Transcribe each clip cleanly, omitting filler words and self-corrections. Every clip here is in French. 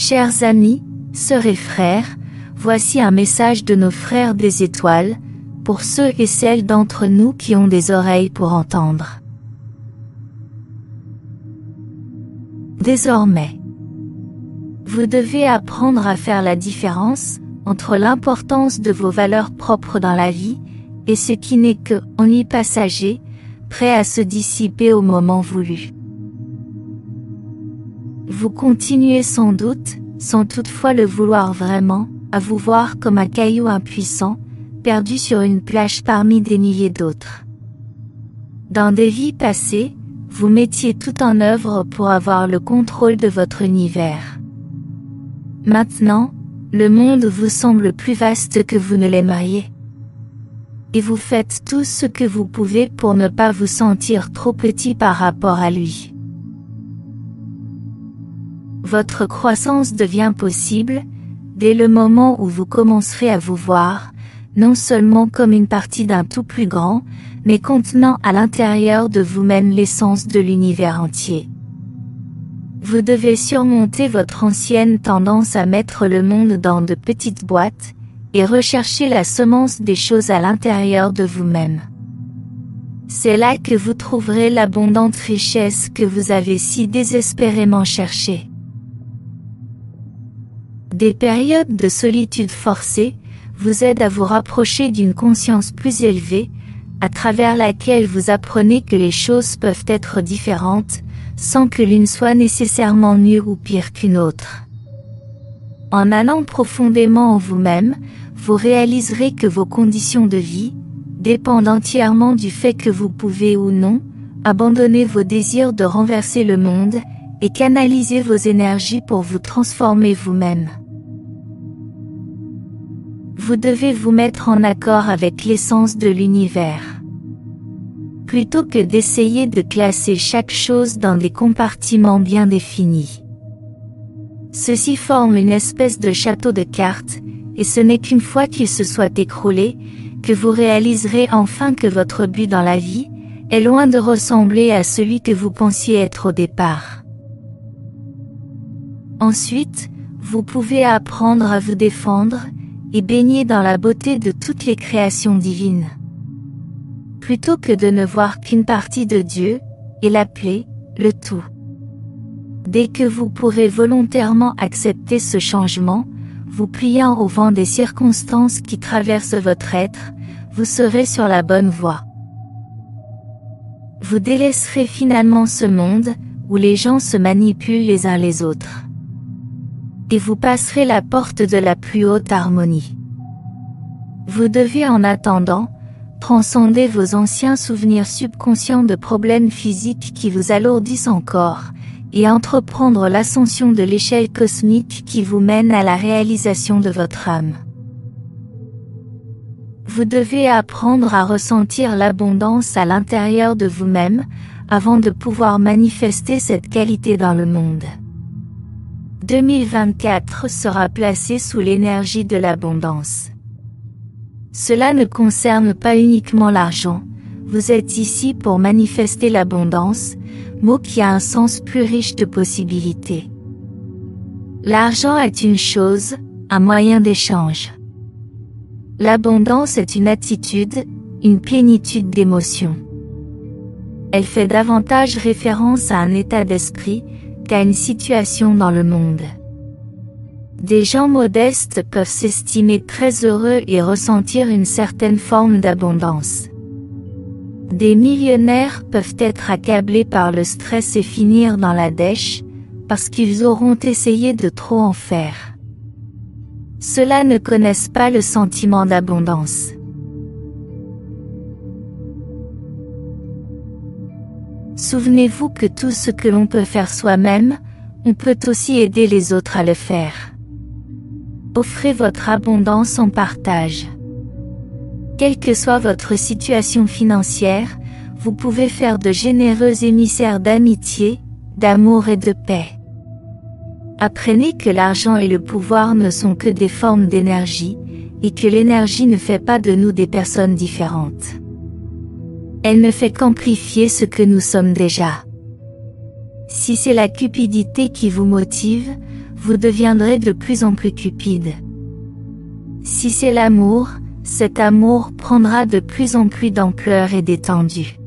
Chers amis, sœurs et frères, voici un message de nos frères des étoiles, pour ceux et celles d'entre nous qui ont des oreilles pour entendre. Désormais, vous devez apprendre à faire la différence entre l'importance de vos valeurs propres dans la vie et ce qui n'est que ennui passager, prêt à se dissiper au moment voulu. Vous continuez sans doute, sans toutefois le vouloir vraiment, à vous voir comme un caillou impuissant, perdu sur une plage parmi des milliers d'autres. Dans des vies passées, vous mettiez tout en œuvre pour avoir le contrôle de votre univers. Maintenant, le monde vous semble plus vaste que vous ne l'aimeriez. Et vous faites tout ce que vous pouvez pour ne pas vous sentir trop petit par rapport à lui. Votre croissance devient possible, dès le moment où vous commencerez à vous voir, non seulement comme une partie d'un tout plus grand, mais contenant à l'intérieur de vous-même l'essence de l'univers entier. Vous devez surmonter votre ancienne tendance à mettre le monde dans de petites boîtes, et rechercher la semence des choses à l'intérieur de vous-même. C'est là que vous trouverez l'abondante richesse que vous avez si désespérément cherchée. Des périodes de solitude forcée vous aident à vous rapprocher d'une conscience plus élevée, à travers laquelle vous apprenez que les choses peuvent être différentes, sans que l'une soit nécessairement mieux ou pire qu'une autre. En allant profondément en vous-même, vous réaliserez que vos conditions de vie dépendent entièrement du fait que vous pouvez ou non abandonner vos désirs de renverser le monde et canaliser vos énergies pour vous transformer vous-même. Vous devez vous mettre en accord avec l'essence de l'univers. Plutôt que d'essayer de classer chaque chose dans des compartiments bien définis. Ceux-ci forment une espèce de château de cartes, et ce n'est qu'une fois qu'il se soit écroulé, que vous réaliserez enfin que votre but dans la vie est loin de ressembler à celui que vous pensiez être au départ. Ensuite, vous pouvez apprendre à vous défendre, et baigner dans la beauté de toutes les créations divines. Plutôt que de ne voir qu'une partie de Dieu, et l'appeler le tout. Dès que vous pourrez volontairement accepter ce changement, vous pliant au vent des circonstances qui traversent votre être, vous serez sur la bonne voie. Vous délaisserez finalement ce monde, où les gens se manipulent les uns les autres. Et vous passerez la porte de la plus haute harmonie. Vous devez en attendant, transcender vos anciens souvenirs subconscients de problèmes physiques qui vous alourdissent encore, et entreprendre l'ascension de l'échelle cosmique qui vous mène à la réalisation de votre âme. Vous devez apprendre à ressentir l'abondance à l'intérieur de vous-même, avant de pouvoir manifester cette qualité dans le monde. 2024 sera placé sous l'énergie de l'abondance. Cela ne concerne pas uniquement l'argent, vous êtes ici pour manifester l'abondance, mot qui a un sens plus riche de possibilités. L'argent est une chose, un moyen d'échange. L'abondance est une attitude, une plénitude d'émotions. Elle fait davantage référence à un état d'esprit, qu'à une situation dans le monde. Des gens modestes peuvent s'estimer très heureux et ressentir une certaine forme d'abondance. Des millionnaires peuvent être accablés par le stress et finir dans la dèche, parce qu'ils auront essayé de trop en faire. Ceux-là ne connaissent pas le sentiment d'abondance. Souvenez-vous que tout ce que l'on peut faire soi-même, on peut aussi aider les autres à le faire. Offrez votre abondance en partage. Quelle que soit votre situation financière, vous pouvez faire de généreux émissaires d'amitié, d'amour et de paix. Apprenez que l'argent et le pouvoir ne sont que des formes d'énergie, et que l'énergie ne fait pas de nous des personnes différentes. Elle ne fait qu'amplifier ce que nous sommes déjà. Si c'est la cupidité qui vous motive, vous deviendrez de plus en plus cupide. Si c'est l'amour, cet amour prendra de plus en plus d'ampleur et d'étendue.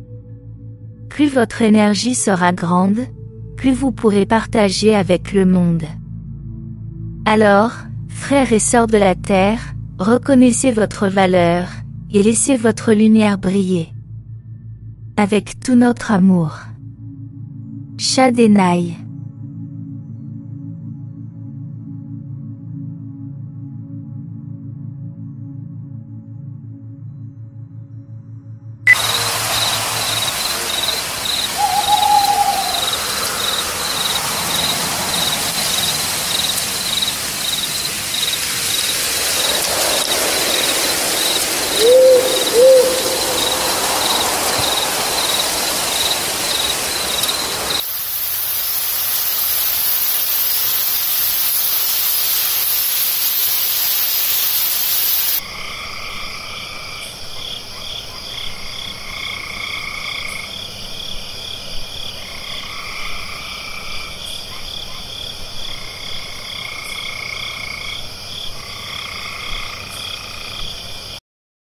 Plus votre énergie sera grande, plus vous pourrez partager avec le monde. Alors, frères et sœurs de la terre, reconnaissez votre valeur, et laissez votre lumière briller. Avec tout notre amour. Shadenai.